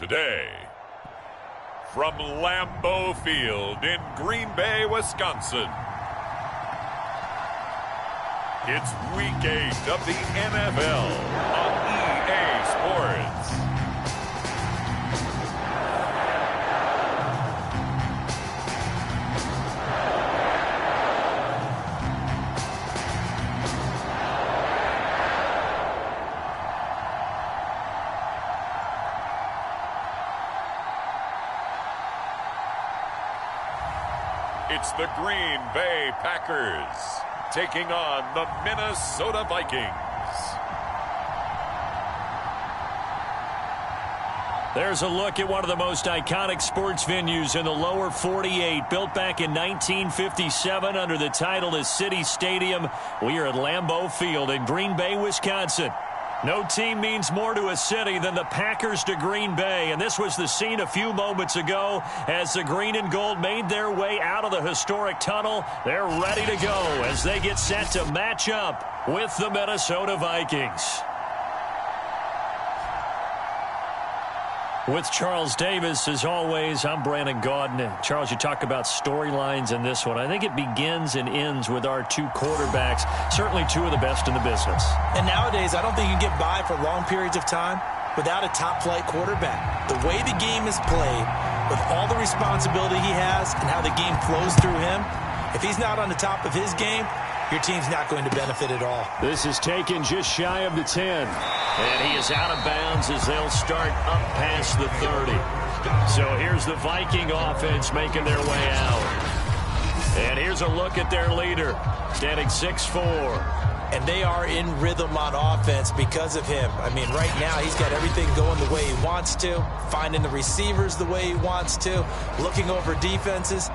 Today, from Lambeau Field in Green Bay, Wisconsin, it's Week 8 of the NFL on EA Sports. It's the Green Bay Packers taking on the Minnesota Vikings. There's a look at one of the most iconic sports venues in the lower 48, built back in 1957 under the title of City Stadium. We are at Lambeau Field in Green Bay, Wisconsin. No team means more to a city than the Packers to Green Bay, and this was the scene a few moments ago as the green and gold made their way out of the historic tunnel. They're ready to go as they get set to match up with the Minnesota Vikings. With Charles Davis, as always, I'm Brandon Gaudin. Charles, you talk about storylines in this one. I think it begins and ends with our two quarterbacks, certainly two of the best in the business. And nowadays, I don't think you can get by for long periods of time without a top-flight quarterback. The way the game is played, with all the responsibility he has and how the game flows through him, if he's not on the top of his game, your team's not going to benefit at all. This is taken just shy of the 10. And he is out of bounds as they'll start up past the 30. So here's the Viking offense making their way out. And here's a look at their leader, standing 6'4". And they are in rhythm on offense because of him. I mean, right now, he's got everything going the way he wants to, finding the receivers the way he wants to, looking over defenses.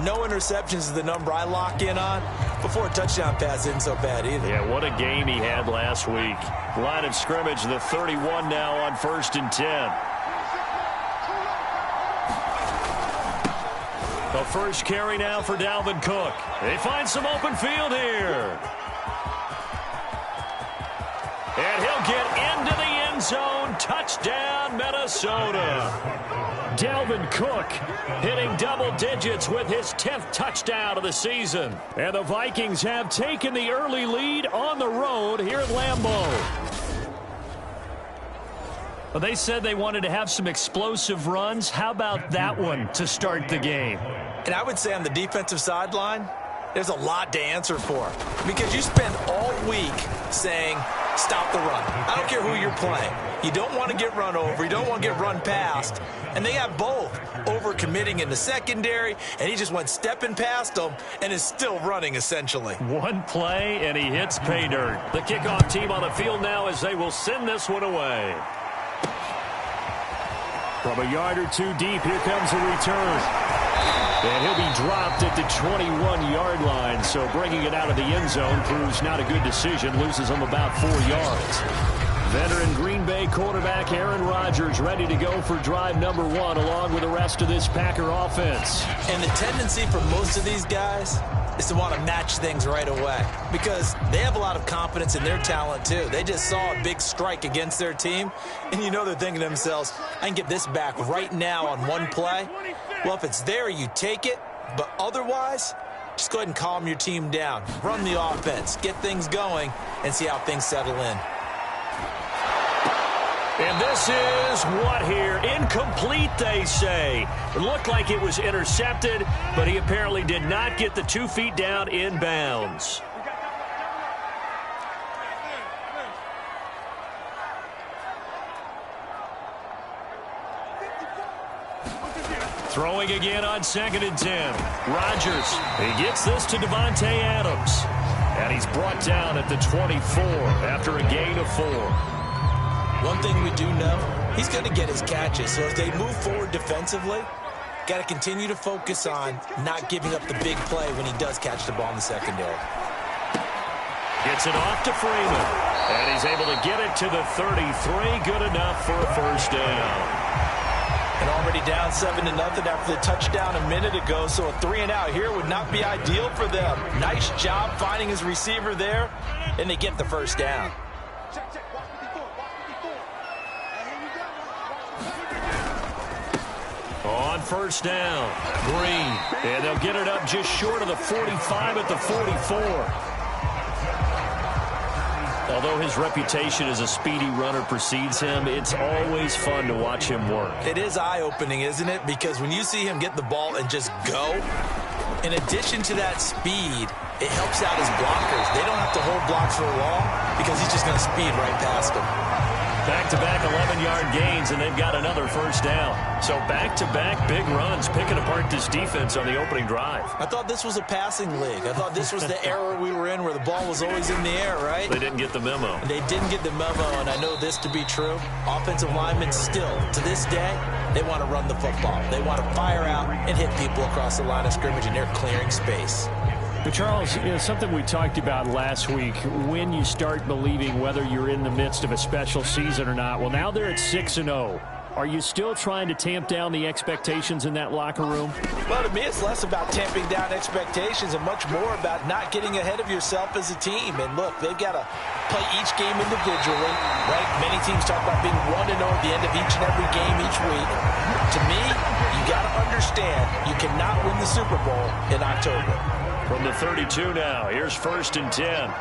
No interceptions is the number I lock in on. Before a touchdown pass isn't so bad either. Yeah, what a game he had last week. Line of scrimmage, the 31 now on 1st and 10. The first carry now for Dalvin Cook. They find some open field here. And he'll get into the end zone. Touchdown, Minnesota. Dalvin Cook hitting double digits with his 10th touchdown of the season. And the Vikings have taken the early lead on the road here at Lambeau. Well, they said they wanted to have some explosive runs. How about that one to start the game? And I would say on the defensive sideline, there's a lot to answer for. Because you spend all week saying, stop the run. I don't care who you're playing. You don't want to get run over. You don't want to get run past. And they have both. Over-committing in the secondary, and he just went stepping past them and is still running, essentially. One play, and he hits pay dirt. The kickoff team on the field now as they will send this one away. From a yard or two deep, here comes a return. And he'll be dropped at the 21-yard line, so bringing it out of the end zone proves not a good decision, loses him about 4 yards. Veteran Green Bay quarterback Aaron Rodgers ready to go for drive number 1 along with the rest of this Packer offense. And the tendency for most of these guys is to want to match things right away because they have a lot of confidence in their talent too. They just saw a big strike against their team, and you know they're thinking to themselves, I can get this back right now on one play. Well, if it's there, you take it, but otherwise, just go ahead and calm your team down. Run the offense, get things going, and see how things settle in. And this is what here? Incomplete, they say. It looked like it was intercepted, but he apparently did not get the 2 feet down in bounds. Throwing again on 2nd and 10. Rodgers, he gets this to Devontae Adams. And he's brought down at the 24 after a gain of 4. One thing we do know, he's going to get his catches. So as they move forward defensively, got to continue to focus on not giving up the big play when he does catch the ball in the secondary. Gets it off to Freeman. And he's able to get it to the 33. Good enough for a first down. And already down 7-0 after the touchdown a minute ago. So a 3-and-out here would not be ideal for them. Nice job finding his receiver there. And they get the first down. On first down, Green. And they'll get it up just short of the 45 at the 44. Although his reputation as a speedy runner precedes him, it's always fun to watch him work. It is eye-opening, isn't it? Because when you see him get the ball and just go, in addition to that speed, it helps out his blockers. They don't have to hold blocks for long because he's just going to speed right past them. Back-to-back 11-yard gains, and they've got another first down. So back-to-back big runs, picking apart this defense on the opening drive. I thought this was a passing league. I thought this was the era we were in where the ball was always in the air, right? They didn't get the memo. They didn't get the memo, and I know this to be true. Offensive linemen still, to this day, they want to run the football. They want to fire out and hit people across the line of scrimmage, and they're clearing space. But Charles, something we talked about last week, when you start believing whether you're in the midst of a special season or not. Well, now they're at 6-0. Are you still trying to tamp down the expectations in that locker room? Well, to me, it's less about tamping down expectations and much more about not getting ahead of yourself as a team. And look, they've got to play each game individually, right? Many teams talk about being 1-0 at the end of each and every game each week. To me, you got to understand you cannot win the Super Bowl in October. From the 32 now, here's 1st and 10.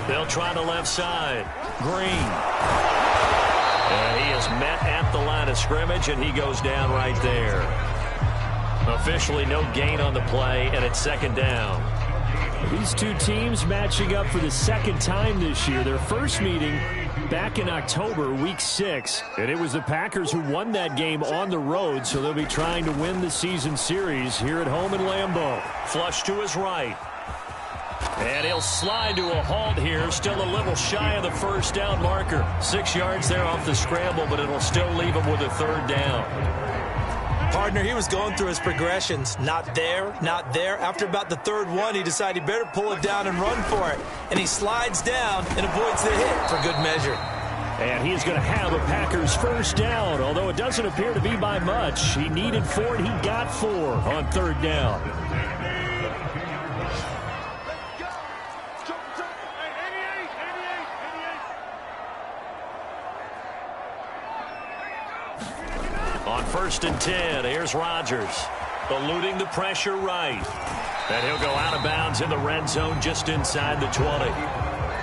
They'll try the left side. Green. And he is met at the line of scrimmage, and he goes down right there. Officially no gain on the play, and it's 2nd down. These two teams matching up for the 2nd time this year. Their first meeting back in October, week 6. And it was the Packers who won that game on the road, so they'll be trying to win the season series here at home in Lambeau. Flush to his right. And he'll slide to a halt here, still a little shy of the first down marker. 6 yards there off the scramble, but it'll still leave him with a 3rd down. Partner, he was going through his progressions. Not there, not there. After about the 3rd one, he decided he better pull it down and run for it. And he slides down and avoids the hit for good measure. And he's going to have a Packers first down, although it doesn't appear to be by much. He needed 4, and he got 4 on 3rd down. On 1st and 10, here's Rodgers, eluding the pressure right. And he'll go out of bounds in the red zone just inside the 20.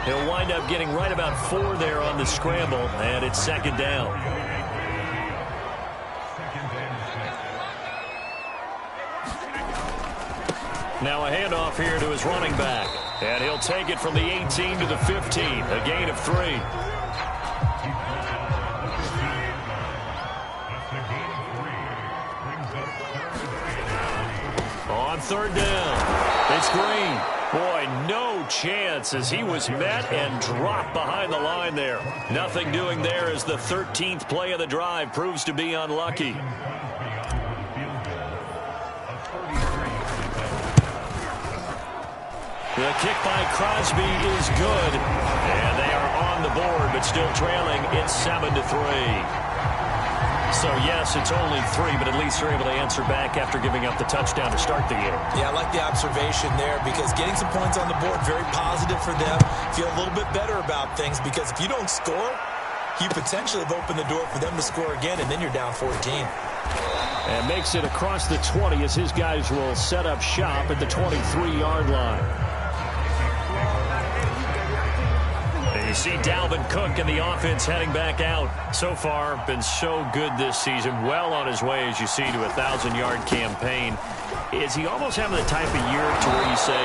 He'll wind up getting right about 4 there on the scramble, and it's 2nd down. Now a handoff here to his running back. And he'll take it from the 18 to the 15, a gain of 3. On 3rd down, it's Green. Boy, no chance as he was met and dropped behind the line there. Nothing doing there as the 13th play of the drive proves to be unlucky. The kick by Crosby is good. And they are on the board, but still trailing. It's 7-3. So, yes, it's only 3, but at least they're able to answer back after giving up the touchdown to start the game. Yeah, I like the observation there because getting some points on the board, very positive for them. Feel a little bit better about things because if you don't score, you potentially have opened the door for them to score again, and then you're down 14. And makes it across the 20 as his guys will set up shop at the 23-yard line. You see Dalvin Cook and the offense heading back out. So far, been so good this season. Well on his way, as you see, to a 1,000-yard campaign. Is he almost having the type of year to where you say,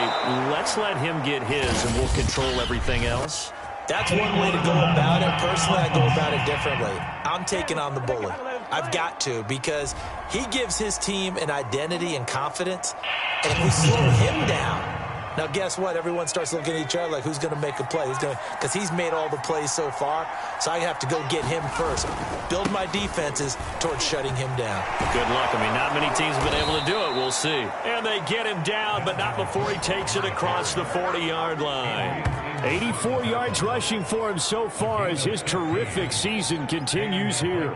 let's let him get his and we'll control everything else? That's one way to go about it. Personally, I go about it differently. I'm taking on the bully. I've got to because he gives his team an identity and confidence. And if we slow him down, now, guess what? Everyone starts looking at each other like, who's going to make a play? Because he's made all the plays so far, so I have to go get him first. Build my defenses towards shutting him down. Good luck. I mean, not many teams have been able to do it. We'll see. And they get him down, but not before he takes it across the 40-yard line. 84 yards rushing for him so far as his terrific season continues here.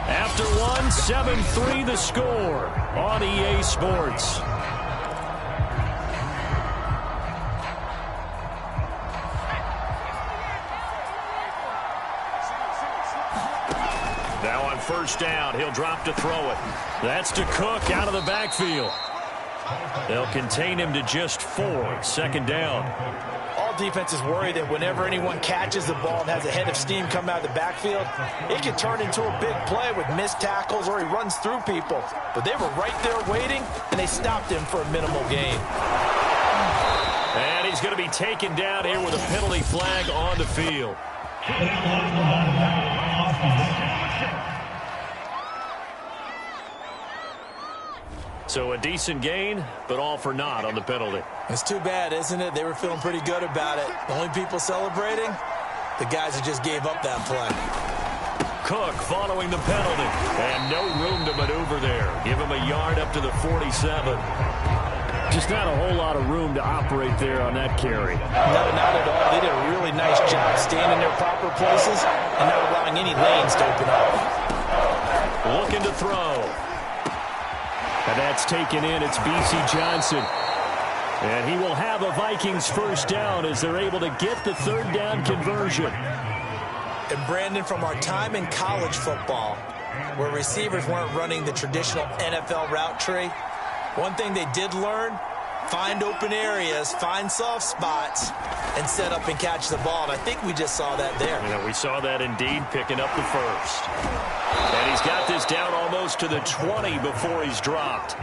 After one, 7-3 the score on EA Sports. first down. He'll drop to throw it. That's to Cook out of the backfield. They'll contain him to just 4. Second down. All defenses worry that whenever anyone catches the ball and has a head of steam come out of the backfield, it can turn into a big play with missed tackles or he runs through people. But they were right there waiting, and they stopped him for a minimal gain. And he's going to be taken down here with a penalty flag on the field. So a decent gain, but all for naught on the penalty. It's too bad, isn't it? They were feeling pretty good about it. The only people celebrating, the guys who just gave up that play. Cook following the penalty. And no room to maneuver there. Give him a yard up to the 47. Just not a whole lot of room to operate there on that carry. No, not at all. They did a really nice job staying in their proper places and not allowing any lanes to open up. Looking to throw. And that's taken in. It's B.C. Johnson. And he will have a Vikings first down as they're able to get the third down conversion. And Brandon, from our time in college football, where receivers weren't running the traditional NFL route tree, one thing they did learn, find open areas, find soft spots, and set up and catch the ball. And I think we just saw that there. Yeah, we saw that indeed, picking up the first. And he's got this down almost to the 20 before he's dropped.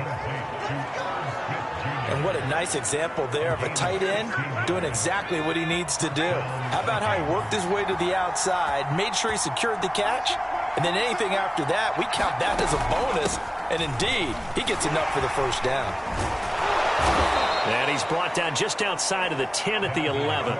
And what a nice example there of a tight end doing exactly what he needs to do. How about how he worked his way to the outside, made sure he secured the catch, and then anything after that, we count that as a bonus. And indeed, he gets enough for the first down. And he's brought down just outside of the 10 at the 11.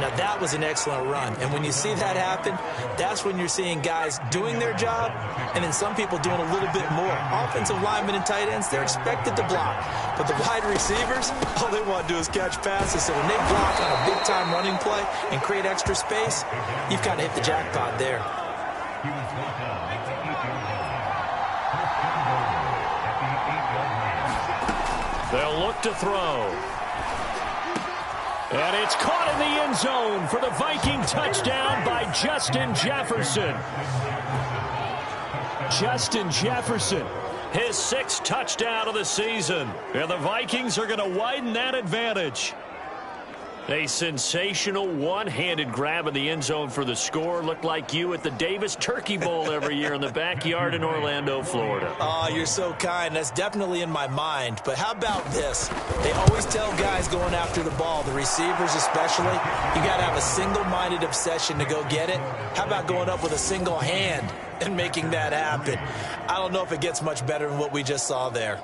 Now, that was an excellent run. And when you see that happen, that's when you're seeing guys doing their job and then some people doing a little bit more. Offensive linemen and tight ends, they're expected to block. But the wide receivers, all they want to do is catch passes. So when they block on a big-time running play and create extra space, you've kind of hit the jackpot there. They'll look to throw. And it's caught in the end zone for the Viking touchdown by Justin Jefferson. Justin Jefferson, his 6th touchdown of the season. And the Vikings are going to widen that advantage. A sensational one-handed grab in the end zone for the score. Looked like you at the Davis Turkey Bowl every year in the backyard in Orlando, Florida. Oh, you're so kind. That's definitely in my mind. But how about this? They always tell guys going after the ball, the receivers especially, you got to have a single-minded obsession to go get it. How about going up with a single hand and making that happen? I don't know if it gets much better than what we just saw there.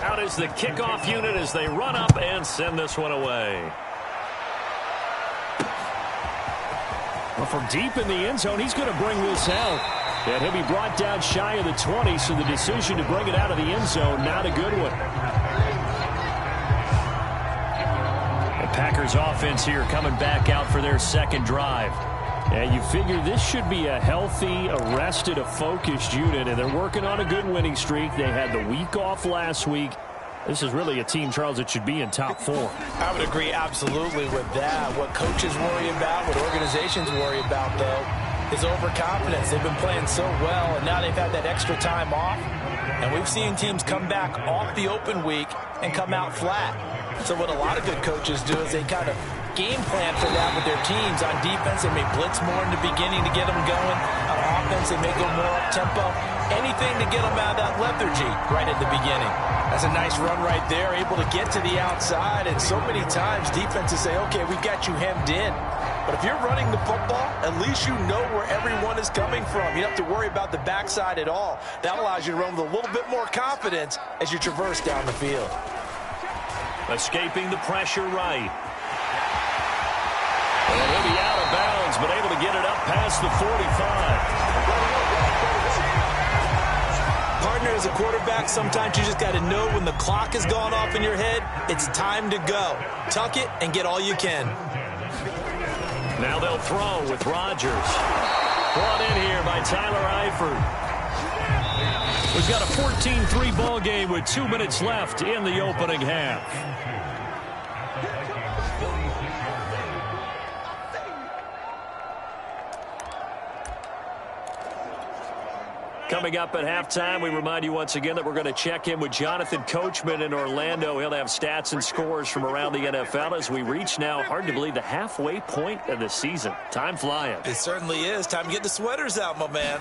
Out is the kickoff unit as they run up and send this one away. Well, from deep in the end zone, he's going to bring this out. And he'll be brought down shy of the 20, so the decision to bring it out of the end zone, not a good one. The Packers offense here coming back out for their second drive. And you figure this should be a healthy, arrested, a focused unit, and they're working on a good winning streak. They had the week off last week. This is really a team, Charles, that should be in top 4. I would agree absolutely with that. What coaches worry about, what organizations worry about, though, is overconfidence. They've been playing so well, and now they've had that extra time off. And we've seen teams come back off the open week and come out flat. So what a lot of good coaches do is they kind of game plan for that with their teams. On defense, they may blitz more in the beginning to get them going. On offense, they may go more up-tempo. Anything to get them out of that lethargy right at the beginning. That's a nice run right there, able to get to the outside. And so many times, defenses say, okay, we got you hemmed in. But if you're running the football, at least you know where everyone is coming from. You don't have to worry about the backside at all. That allows you to run with a little bit more confidence as you traverse down the field. Escaping the pressure right. And he'll be out of bounds, but able to get it up past the 45. Partner, as a quarterback, sometimes you just got to know when the clock has gone off in your head, it's time to go. Tuck it and get all you can. Now they'll throw with Rodgers. Brought in here by Tyler Eifert. We've got a 14-3 ball game with 2 minutes left in the opening half. Coming up at halftime, we remind you once again that we're going to check in with Jonathan Coachman in Orlando. He'll have stats and scores from around the NFL as we reach now, hard to believe, the halfway point of the season. Time flying. It certainly is. Time to get the sweaters out, my man.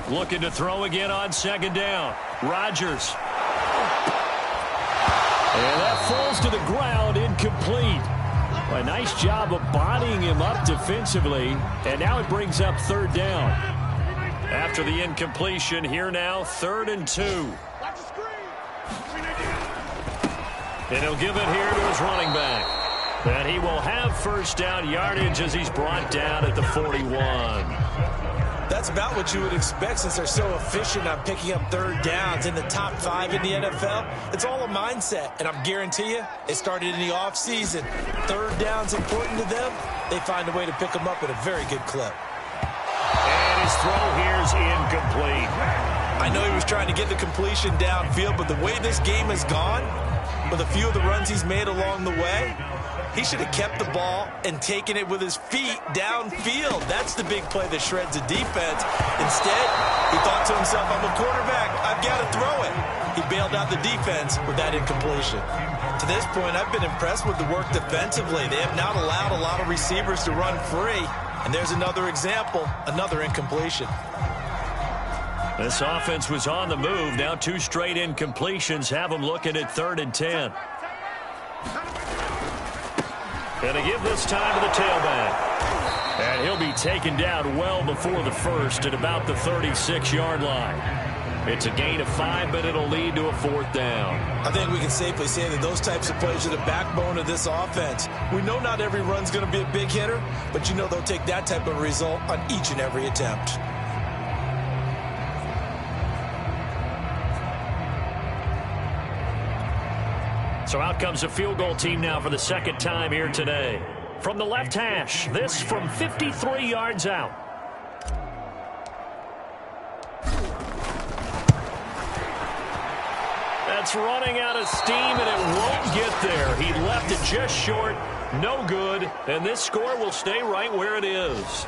Looking to throw again on second down. Rodgers. And that falls to the ground, incomplete. A nice job of bodying him up defensively, and now it brings up third down. After the incompletion, here now, 3rd and 2. And he'll give it here to his running back. And he will have first down yardage as he's brought down at the 41. That's about what you would expect since they're so efficient on picking up third downs in the top 5 in the NFL. It's all a mindset, and I guarantee you, it started in the offseason. Third down's important to them. They find a way to pick them up at a very good clip. And his throw here's incomplete. I know he was trying to get the completion downfield, but the way this game has gone, with a few of the runs he's made along the way, he should have kept the ball and taken it with his feet downfield. That's the big play that shreds the defense. Instead, he thought to himself, I'm a quarterback. I've got to throw it. He bailed out the defense with that incompletion. To this point, I've been impressed with the work defensively. They have not allowed a lot of receivers to run free. And there's another example, another incompletion. This offense was on the move. Now 2 straight incompletions have them looking at 3rd and 10. Going to give this time to the tailback. And he'll be taken down well before the first at about the 36-yard line. It's a gain of 5, but it'll lead to a 4th down. I think we can safely say that those types of plays are the backbone of this offense. We know not every run's going to be a big hitter, but you know they'll take that type of result on each and every attempt. So out comes a field goal team now for the second time here today. From the left hash, this from 53 yards out. That's running out of steam, and it won't get there. He left it just short, no good, and this score will stay right where it is.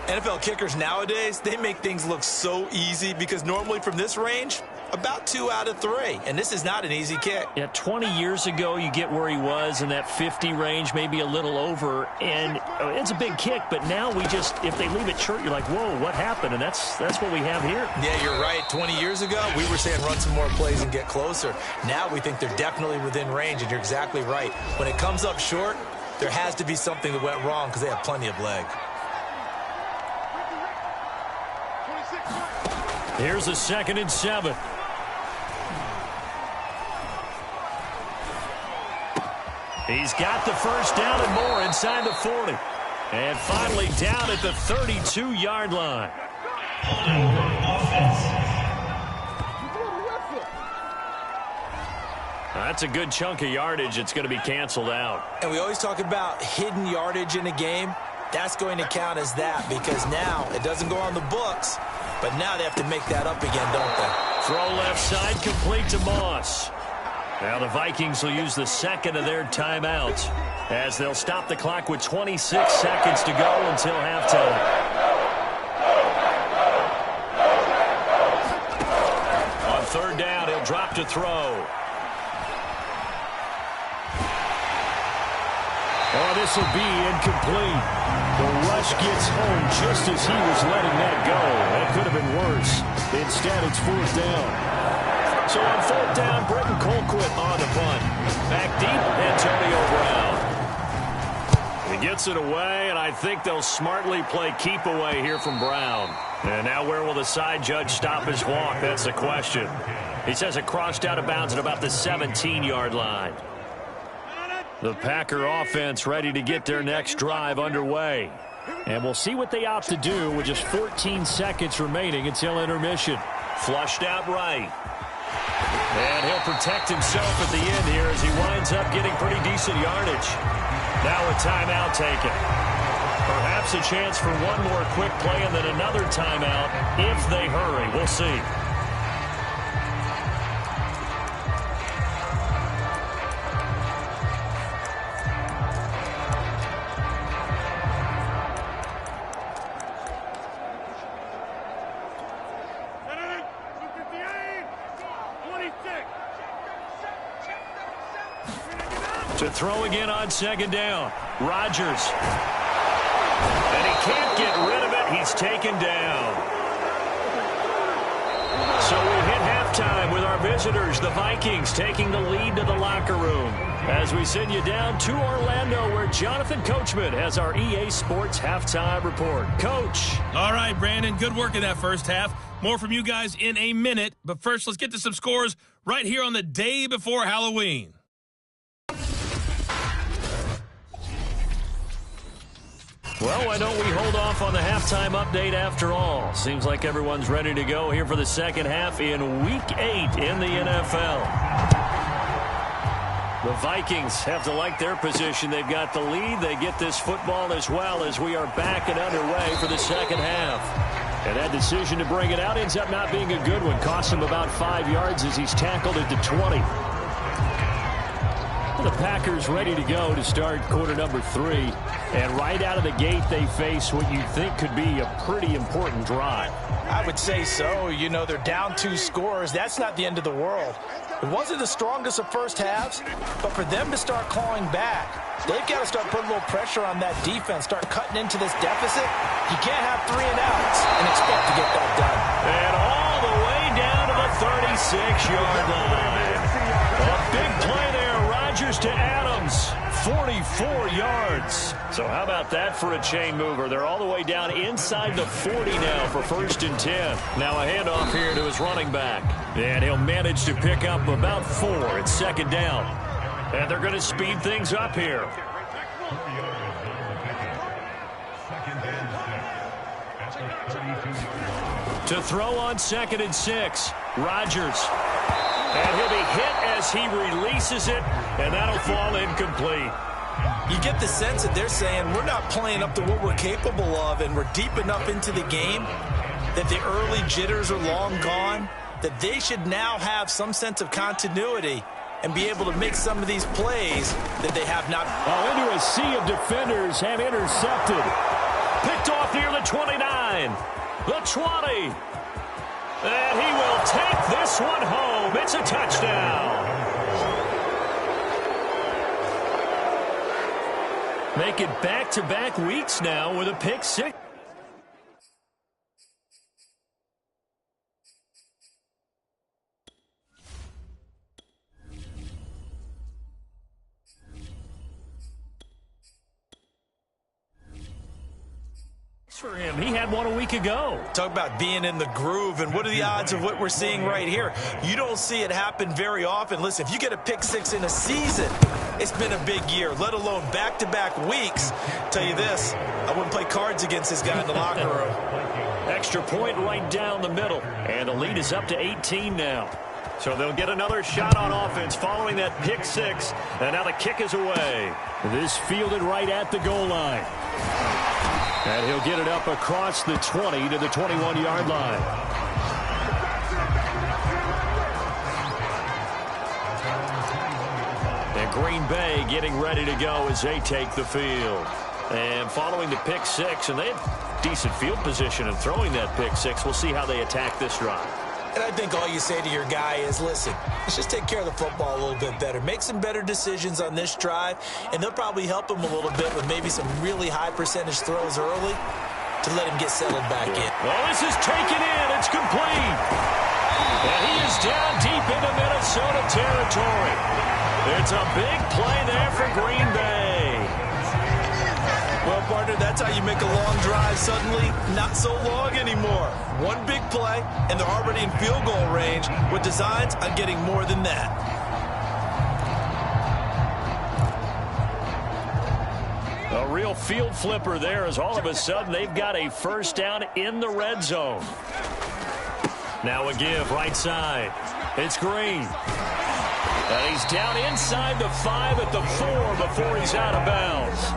NFL kickers nowadays, they make things look so easy because normally from this range, about 2 out of 3, and this is not an easy kick. Yeah, 20 years ago, you get where he was in that 50 range, maybe a little over, and it's a big kick, but now we just, if they leave it short, you're like, whoa, what happened? And that's what we have here. Yeah, you're right. 20 years ago, we were saying run some more plays and get closer. Now we think they're definitely within range, and you're exactly right. When it comes up short, there has to be something that went wrong because they have plenty of leg. Here's a 2nd and 7. He's got the first down and more inside the 40. And finally down at the 32-yard line. That's a good chunk of yardage. It's going to be canceled out. And we always talk about hidden yardage in a game. That's going to count as that because now it doesn't go on the books, but now they have to make that up again, don't they? Throw left side, complete to Moss. Now the Vikings will use the second of their timeouts as they'll stop the clock with 26 seconds to go until halftime. On 3rd down, he'll drop to throw. Oh, this will be incomplete. The rush gets home just as he was letting that go. That could have been worse. Instead, it's 4th down. So on 4th down, Britton Colquitt on the punt. Back deep, Antonio Brown. He gets it away, and I think they'll smartly play keep away here from Brown. And now where will the side judge stop his walk? That's the question. He says it crossed out of bounds at about the 17-yard line. The Packer offense ready to get their next drive underway. And we'll see what they opt to do with just 14 seconds remaining until intermission. Flushed out right. And he'll protect himself at the end here as he winds up getting pretty decent yardage. Now a timeout taken. Perhaps a chance for one more quick play and then another timeout if they hurry. We'll see. To throw again on second down. Rodgers. And he can't get rid of it. He's taken down. So we hit halftime with our visitors, the Vikings, taking the lead to the locker room. As we send you down to Orlando, where Jonathan Coachman has our EA Sports halftime report. Coach. All right, Brandon, good work in that first half. More from you guys in a minute. But first, let's get to some scores right here on the day before Halloween. Well, why don't we hold off on the halftime update after all? Seems like everyone's ready to go here for the second half in Week 8 in the NFL. The Vikings have to like their position. They've got the lead. They get this football as well as we are back and underway for the second half. And that decision to bring it out ends up not being a good one. Costs him about 5 yards as he's tackled at the 20. The Packers ready to go to start quarter number 3. And right out of the gate, they face what you think could be a pretty important drive. I would say so. You know, they're down 2 scores. That's not the end of the world. It wasn't the strongest of first halves, but for them to start clawing back, they've got to start putting a little pressure on that defense, start cutting into this deficit. You can't have 3 and outs and expect to get that done. And all the way down to the 36-yard line. A big play there. Rodgers to Adams, 44 yards. So how about that for a chain mover? They're all the way down inside the 40 now for 1st and 10. Now a handoff here to his running back. And he'll manage to pick up about 4 at 2nd down. And they're going to speed things up here. To throw on 2nd and 6, Rodgers. And he'll be hit as he releases it, and that'll fall incomplete. You get the sense that they're saying we're not playing up to what we're capable of, and we're deep enough into the game that the early jitters are long gone, that they should now have some sense of continuity and be able to make some of these plays that they have not. Into a sea of defenders and intercepted. Picked off near the 29, the 20. And he will take this one home. It's a touchdown. Make it back-to-back weeks now with a pick 6. For him. He had one a week ago. Talk about being in the groove, and what are the odds of what we're seeing right here? You don't see it happen very often. Listen, if you get a pick 6 in a season, it's been a big year, let alone back-to-back weeks. Tell you this, I wouldn't play cards against this guy in the locker room. Extra point right down the middle, and the lead is up to 18 now. So they'll get another shot on offense following that pick 6, and now the kick is away. This fielded right at the goal line. And he'll get it up across the 20 to the 21-yard line. And Green Bay getting ready to go as they take the field. And following the pick 6, and they have decent field position in throwing that pick 6. We'll see how they attack this drive. And I think all you say to your guy is, listen, let's just take care of the football a little bit better. Make some better decisions on this drive, and they'll probably help him a little bit with maybe some really high percentage throws early to let him get settled back in. Well, this is taken in. It's complete. And he is down deep into Minnesota territory. It's a big play there for Green Bay. Well, partner, that's how you make a long drive suddenly not so long anymore. One big play, and they're already in field goal range with designs on getting more than that. A real field flipper there as all of a sudden they've got a first down in the red zone. Now a give right side. It's Green. And he's down inside the 5 at the 4 before he's out of bounds.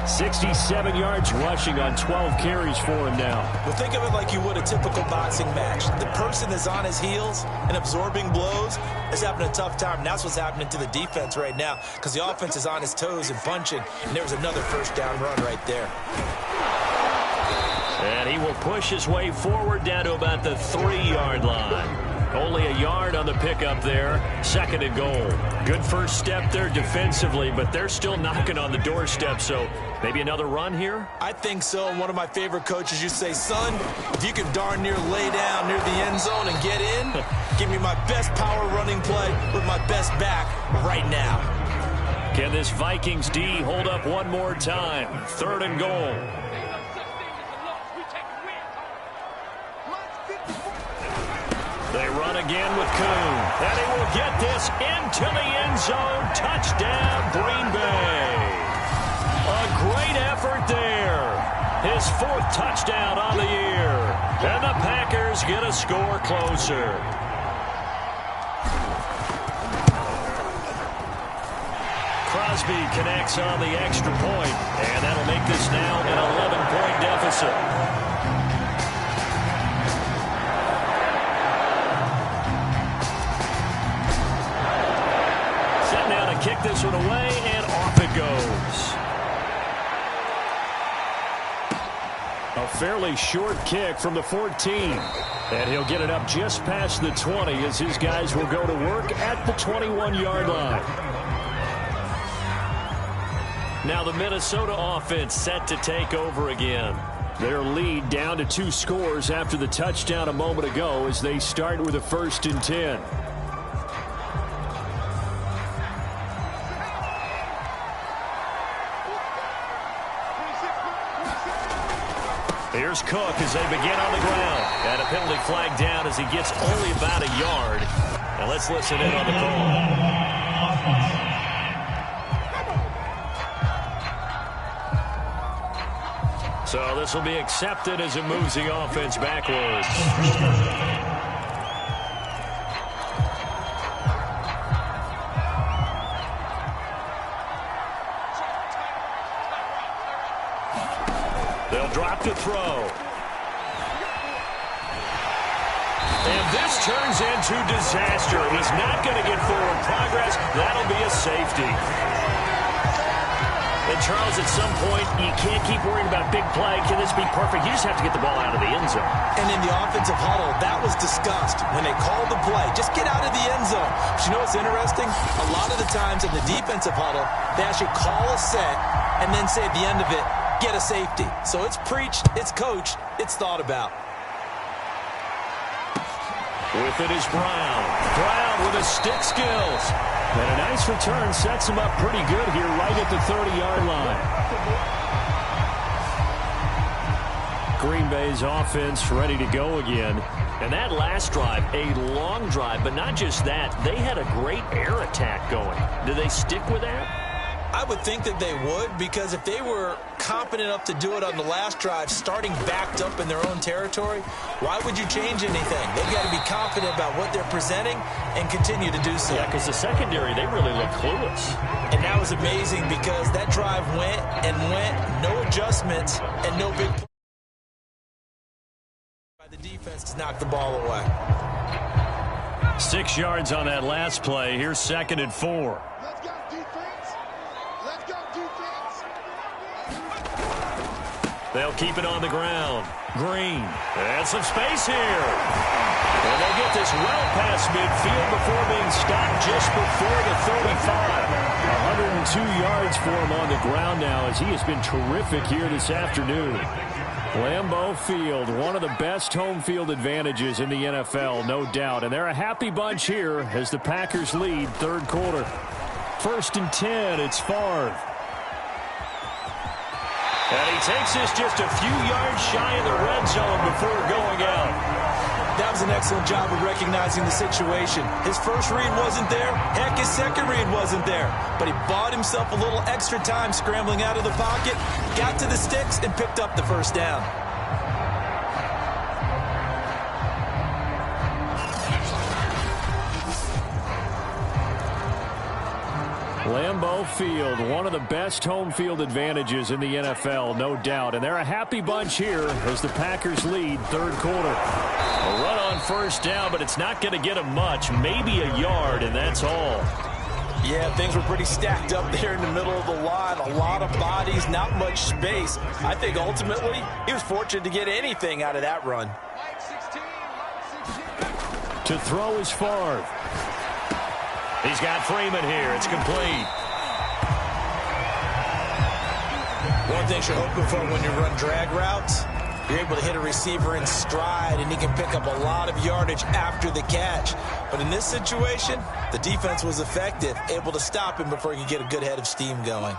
67 yards rushing on 12 carries for him now. Well, think of it like you would a typical boxing match. The person is on his heels and absorbing blows is having a tough time. And that's what's happening to the defense right now because the offense is on his toes and punching. And there was another first down run right there. And he will push his way forward down to about the 3-yard line. Only a yard on the pickup there. 2nd and goal. Good first step there defensively, but they're still knocking on the doorstep, so maybe another run here? I think so. And one of my favorite coaches used to say, son, if you can darn near lay down near the end zone and get in, give me my best power running play with my best back right now. Can this Vikings D hold up one more time? 3rd and goal. They run again with Kuhn. And he will get this into the end zone. Touchdown, Green Bay. A great effort there. His 4th touchdown on the year. And the Packers get a score closer. Crosby connects on the extra point, and that'll make this now an 11-point deficit. Set now to kick this one away, and off it goes. A fairly short kick from the 14. And he'll get it up just past the 20 as his guys will go to work at the 21-yard line. Now the Minnesota offense set to take over again. Their lead down to 2 scores after the touchdown a moment ago as they start with a 1st and 10. Here's Cook as they begin on the ground. And a penalty flag down as he gets only about a yard. Now let's listen in on the call. So this will be accepted as it moves the offense backwards. They'll drop to throw. And this turns into disaster. He's not going to get forward progress. That'll be a safety. And Charles, at some point, you can't keep worrying about big play. Can this be perfect? You just have to get the ball out of the end zone. And in the offensive huddle, that was discussed when they called the play. Just get out of the end zone. But you know what's interesting? A lot of the times in the defensive huddle, they actually call a set and then say at the end of it, get a safety. So it's preached, it's coached, it's thought about. With it is Brown. Brown with his stick skills. And a nice return sets him up pretty good here right at the 30-yard line. Green Bay's offense ready to go again. And that last drive, a long drive, but not just that. They had a great air attack going. Do they stick with that? I would think that they would, because if they were competent enough to do it on the last drive, starting backed up in their own territory, why would you change anything? They've got to be confident about what they're presenting and continue to do so. Yeah, because the secondary, they really look clueless. And that was amazing because that drive went and went, no adjustments, and no big play by the defense to knock the ball away. 6 yards on that last play. Here's 2nd and 4. They'll keep it on the ground. Green. And some space here. And they'll get this well past midfield before being stopped just before the 35. 102 yards for him on the ground now as he has been terrific here this afternoon. Lambeau Field, one of the best home field advantages in the NFL, no doubt. And they're a happy bunch here as the Packers lead 3rd quarter. 1st and 10, it's Favre. And he takes this just a few yards shy of the red zone before going out. That was an excellent job of recognizing the situation. His first read wasn't there. Heck, his second read wasn't there. But he bought himself a little extra time scrambling out of the pocket, got to the sticks, and picked up the 1st down. Lambeau Field, one of the best home field advantages in the NFL, no doubt. And they're a happy bunch here as the Packers lead 3rd quarter. A run on 1st down, but it's not going to get them much. Maybe a yard, and that's all. Yeah, things were pretty stacked up there in the middle of the line. A lot of bodies, not much space. I think ultimately he was fortunate to get anything out of that run. To throw is Favre. He's got Freeman here. It's complete. One thing you're hoping for when you run drag routes, you're able to hit a receiver in stride, and he can pick up a lot of yardage after the catch. But in this situation, the defense was effective, able to stop him before he could get a good head of steam going.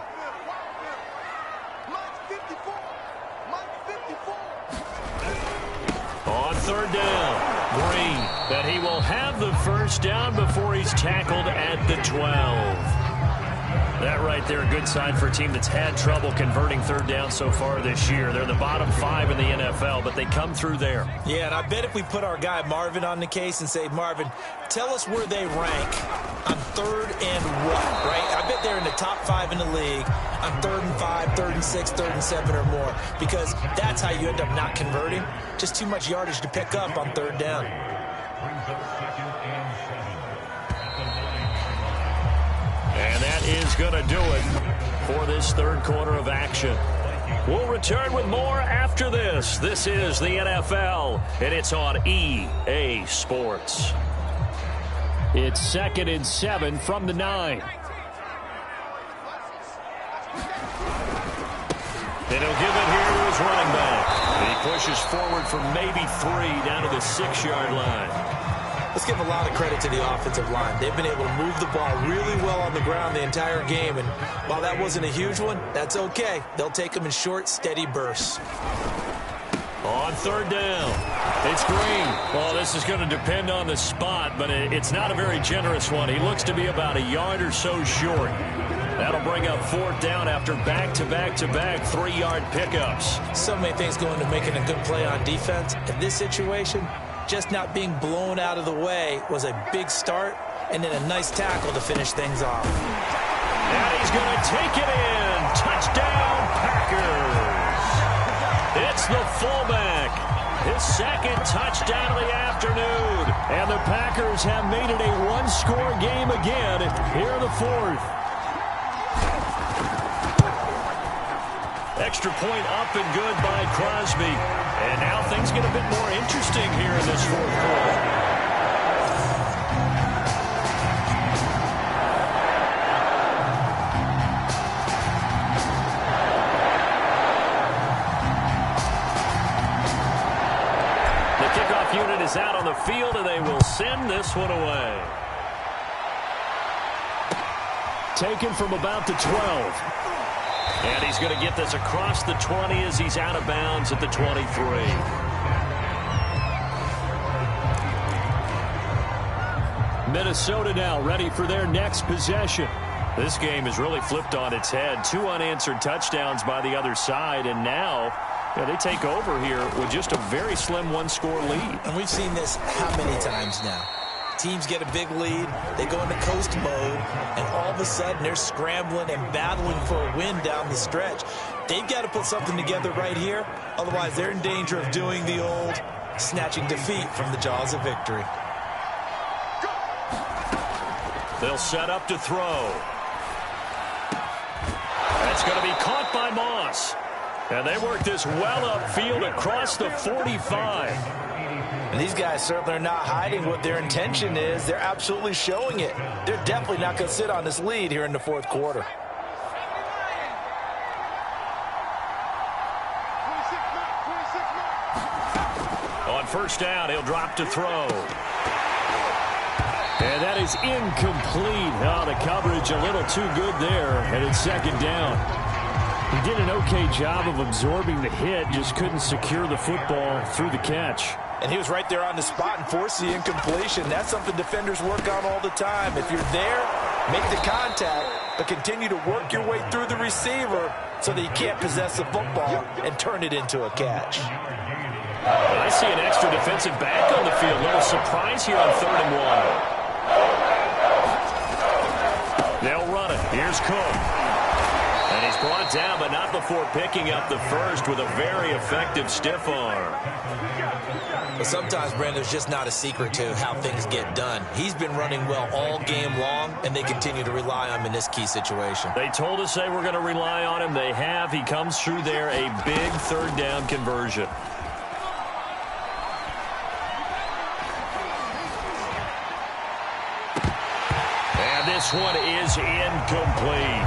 On third down, Green, that he will have the first down before he's tackled at the 12. That right there, a good sign for a team that's had trouble converting third down so far this year. They're the bottom 5 in the NFL, but they come through there. Yeah, and I bet if we put our guy Marvin on the case and say, Marvin, tell us where they rank on third and what, right? I bet they're in the top 5 in the league on 3rd and 5, 3rd and 6, 3rd and 7 or more, because that's how you end up not converting. Just too much yardage to pick up on third down. And that is going to do it for this third quarter of action. We'll return with more after this. This is the NFL, and it's on EA Sports. It's 2nd and 7 from the 9. And he'll give it here to his running back. And he pushes forward for maybe 3 down to the 6-yard line. Let's give a lot of credit to the offensive line. They've been able to move the ball really well on the ground the entire game. And while that wasn't a huge one, that's okay. They'll take them in short, steady bursts. On third down, it's Green. Well, this is going to depend on the spot, but it's not a very generous one. He looks to be about a yard or so short. That'll bring up fourth down after back-to-back-to-back 3-yard pickups. So many things go into making a good play on defense. In this situation, just not being blown out of the way was a big start, and then a nice tackle to finish things off. And he's going to take it in. Touchdown, Packers. It's the fullback. His second touchdown of the afternoon. And the Packers have made it a one-score game again here in the fourth. Extra point up and good by Crosby. And now things get a bit more interesting here in this fourth quarter. The kickoff unit is out on the field, and they will send this one away. Taken from about the 12. And he's going to get this across the 20 as he's out of bounds at the 23. Minnesota now ready for their next possession. This game is really flipped on its head. 2 unanswered touchdowns by the other side, and now they take over here with just a very slim one-score lead. And we've seen this how many times now? Teams get a big lead, they go into coast mode, and all of a sudden they're scrambling and battling for a win down the stretch. They've got to put something together right here, otherwise they're in danger of doing the old snatching defeat from the jaws of victory. They'll set up to throw. That's going to be caught by Moss. And they work this well upfield across the 45. And these guys certainly are not hiding what their intention is. They're absolutely showing it. They're definitely not going to sit on this lead here in the fourth quarter. On first down, he'll drop to throw. And that is incomplete. Oh, the coverage a little too good there, and it's second down. He did an okay job of absorbing the hit, just couldn't secure the football through the catch. And he was right there on the spot and forced the incompletion. That's something defenders work on all the time. If you're there, make the contact, but continue to work your way through the receiver so that you can't possess the football and turn it into a catch. I see an extra defensive back on the field. Little surprise here on 3rd and 1. They'll run it. Here's Cook. And he's brought down, but not before picking up the first with a very effective stiff arm. But sometimes, Brandon, there's just not a secret to how things get done. He's been running well all game long, and they continue to rely on him in this key situation. They told us they were going to rely on him. They have. He comes through there, a big 3rd down conversion. this one is incomplete.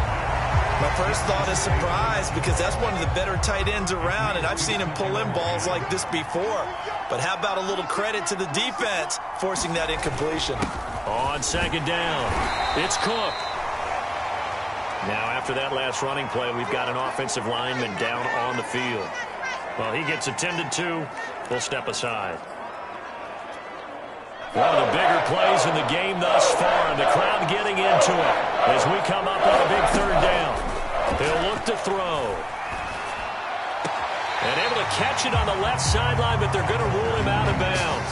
My first thought is surprise because that's one of the better tight ends around, and I've seen him pull in balls like this before. But how about a little credit to the defense forcing that incompletion? On second down, it's Cook. Now, after that last running play, we've got an offensive lineman down on the field. Well, he gets attended to. We'll step aside. One of the bigger plays in the game thus far, and the crowd getting into it as we come up on a big third down. They'll look to throw. And able to catch it on the left sideline, but they're going to rule him out of bounds.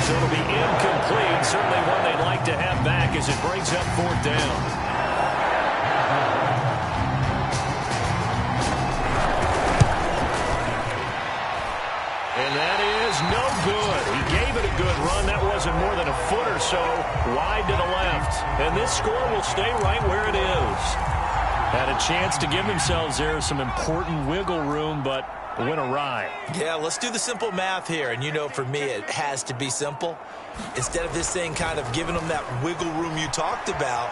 So it'll be incomplete, certainly one they'd like to have back as it brings up fourth down. And that is no good. He gave it a good run. That wasn't more than a foot or so wide to the left. And this score will stay right where it is. Had a chance to give themselves there some important wiggle room, but went awry. Yeah, let's do the simple math here. And you know, for me, it has to be simple. Instead of this thing kind of giving them that wiggle room you talked about,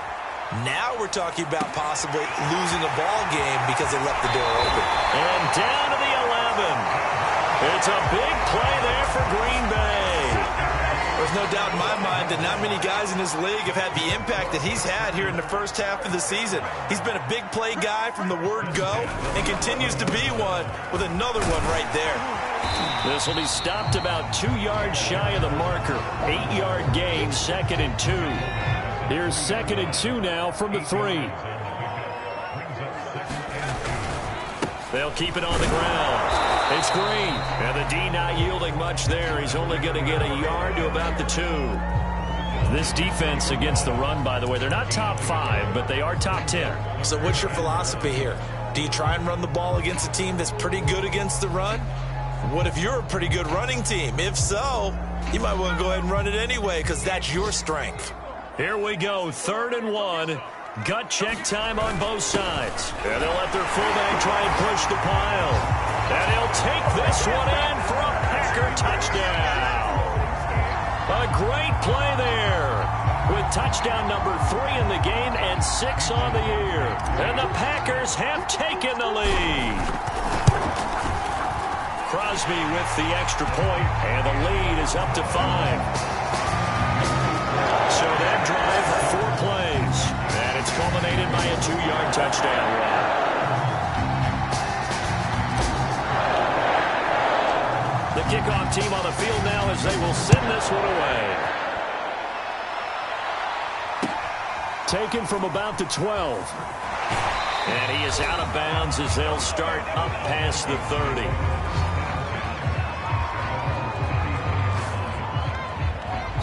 now we're talking about possibly losing a ball game because they left the door open. And down to the 11. It's a big play there for Green Bay. There's no doubt in my mind that not many guys in this league have had the impact that he's had here in the first half of the season. He's been a big play guy from the word go and continues to be one with another one right there. This will be stopped about 2 yards shy of the marker. 8-yard gain, 2nd and 2. Here's 2nd and 2 now from the 3. They'll keep it on the ground. It's Green, and the D not yielding much there. He's only going to get a yard to about the 2. This defense against the run, by the way, they're not top 5, but they are top 10. So what's your philosophy here? Do you try and run the ball against a team that's pretty good against the run? What if you're a pretty good running team? If so, you might want to go ahead and run it anyway because that's your strength. Here we go, 3rd and 1. Gut check time on both sides. And they'll let their fullback try and push the pile. And he'll take this one in for a Packer touchdown. A great play there with touchdown number 3 in the game and 6 on the year. And the Packers have taken the lead. Crosby with the extra point, and the lead is up to 5. So that drive for 4 plays, and it's culminated by a 2-yard touchdown run. The kickoff team on the field now as they will send this one away. Taken from about the 12. And he is out of bounds as they'll start up past the 30.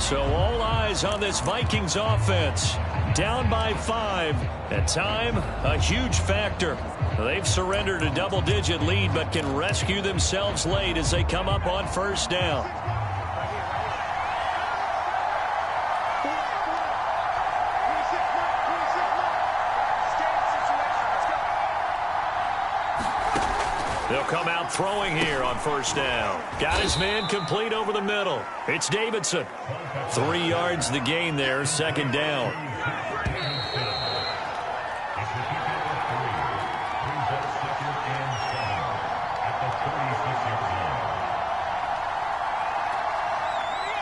So all eyes on this Vikings offense. Down by 5. At time, a huge factor. They've surrendered a double-digit lead, but can rescue themselves late as they come up on first down. They'll come out throwing here on first down. Got his man complete over the middle. It's Davidson. 3 yards the gain there, 2nd down.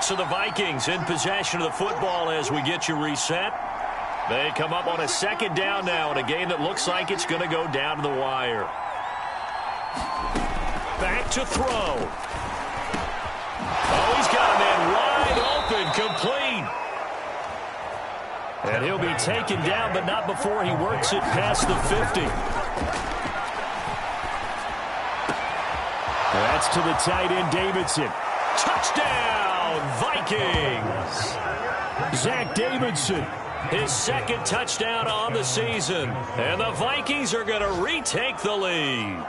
So the Vikings in possession of the football as we get you reset. They come up on a 2nd down now in a game that looks like it's going to go down to the wire. Back to throw. Oh, he's got a man wide open, complete. And he'll be taken down, but not before he works it past the 50. That's to the tight end, Davidson. Touchdown, Vikings. Zach Davidson. His 2nd touchdown on the season. And the Vikings are going to retake the lead.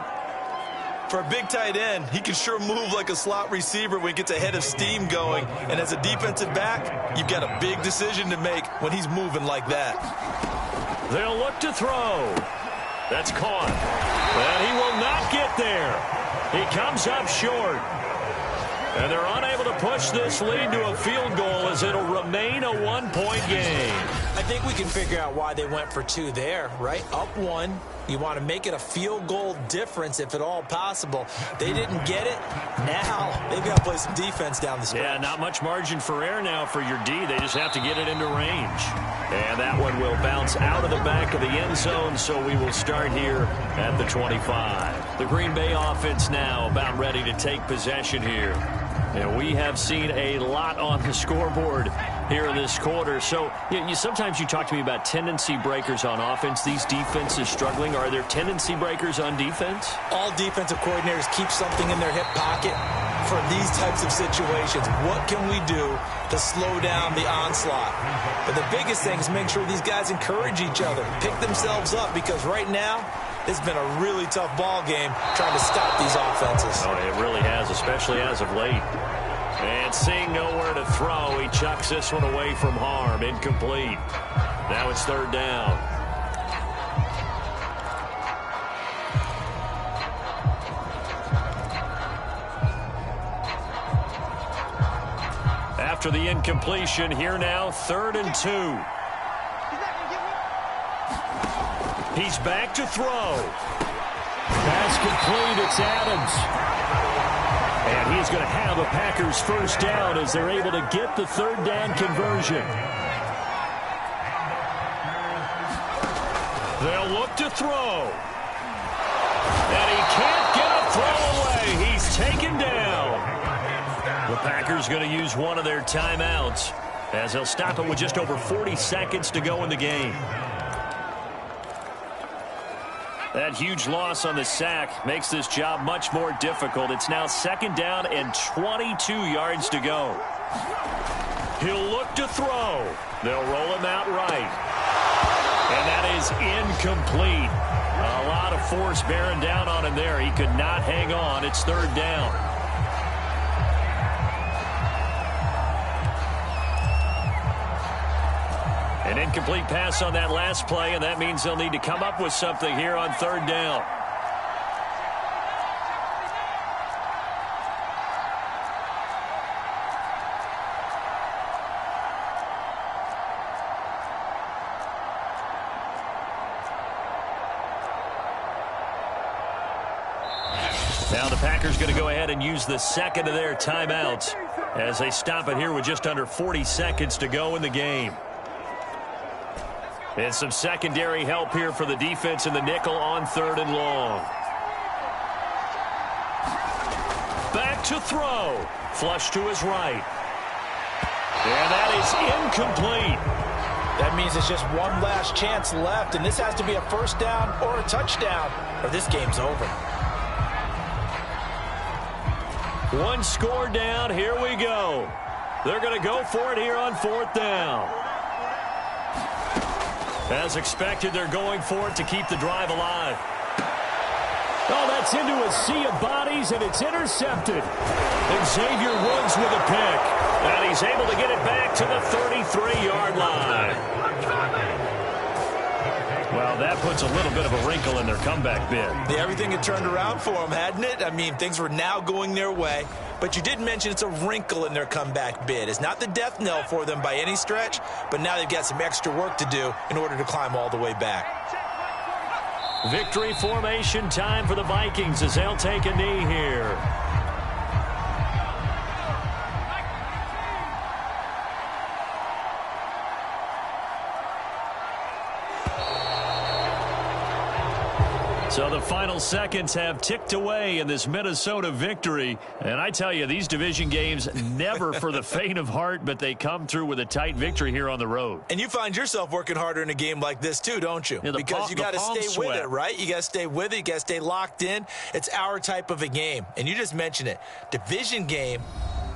For a big tight end, he can sure move like a slot receiver when he gets a head of steam going. And as a defensive back, you've got a big decision to make when he's moving like that. They'll look to throw. That's caught. And he will not get there. He comes up short. And they're unable to push this lead to a field goal as it'll remain a 1-point game. I think we can figure out why they went for 2 there, right? Up 1. You want to make it a field goal difference if at all possible. They didn't get it. Now they've got to play some defense down the stretch. Yeah, not much margin for error now for your D. They just have to get it into range. And that one will bounce out of the back of the end zone, so we will start here at the 25. The Green Bay offense now about ready to take possession here. And we have seen a lot on the scoreboard here in this quarter. So sometimes you talk to me about tendency breakers on offense. These defenses struggling. Are there tendency breakers on defense? All defensive coordinators keep something in their hip pocket for these types of situations. What can we do to slow down the onslaught? But the biggest thing is make sure these guys encourage each other, pick themselves up, because right now it's been a really tough ball game trying to stop these offenses. Oh, it really has, especially as of late. And seeing nowhere to throw, he chucks this one away from harm. Incomplete. Now it's 3rd down. After the incompletion, here now, 3rd and 2. He's back to throw. Pass complete. It's Adams. And he's going to have a Packers first down as they're able to get the 3rd down conversion. They'll look to throw. And he can't get a throw away. He's taken down. The Packers going to use one of their timeouts as they'll stop it with just over 40 seconds to go in the game. That huge loss on the sack makes this job much more difficult. It's now 2nd down and 22 yards to go. He'll look to throw. They'll roll him out right. And that is incomplete. A lot of force bearing down on him there. He could not hang on. It's 3rd down. An incomplete pass on that last play, and that means they'll need to come up with something here on 3rd down. Now the Packers going to go ahead and use the 2nd of their timeouts as they stop it here with just under 40 seconds to go in the game. And some secondary help here for the defense in the nickel on 3rd and long. Back to throw. Flush to his right. And that is incomplete. That means it's just one last chance left, and this has to be a first down or a touchdown, or this game's over. One score down. Here we go. They're going to go for it here on 4th down. As expected, they're going for it to keep the drive alive. Oh, that's into a sea of bodies, and it's intercepted. Xavier Woods with a pick. And he's able to get it back to the 33-yard line. Well, that puts a little bit of a wrinkle in their comeback bid. Yeah, everything had turned around for them, hadn't it? I mean, things were now going their way. But you did mention it's a wrinkle in their comeback bid. It's not the death knell for them by any stretch, but now they've got some extra work to do in order to climb all the way back. Victory formation time for the Vikings as they'll take a knee here. So the final seconds have ticked away in this Minnesota victory. And I tell you, these division games never for the faint of heart, but they come through with a tight victory here on the road. And you find yourself working harder in a game like this too, don't you? Yeah, because you got to stay with it, right? You got to stay with it. You got to stay locked in. It's our type of a game. And you just mentioned it. Division game,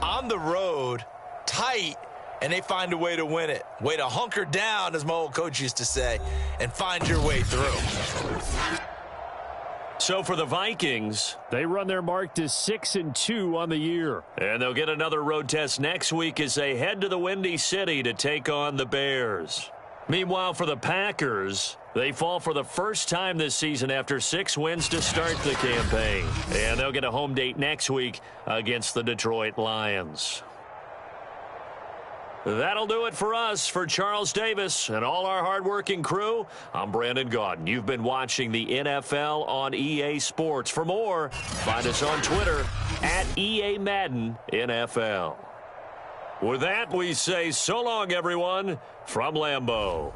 on the road, tight, and they find a way to win it. Way to hunker down, as my old coach used to say, and find your way through. So for the Vikings, they run their mark to 6-2 on the year. And they'll get another road test next week as they head to the Windy City to take on the Bears. Meanwhile, for the Packers, they fall for the first time this season after 6 wins to start the campaign. And they'll get a home date next week against the Detroit Lions. That'll do it for us. For Charles Davis and all our hardworking crew, I'm Brandon Gaudin. You've been watching the NFL on EA Sports. For more, find us on Twitter at EA Madden NFL. With that, we say so long, everyone, from Lambeau.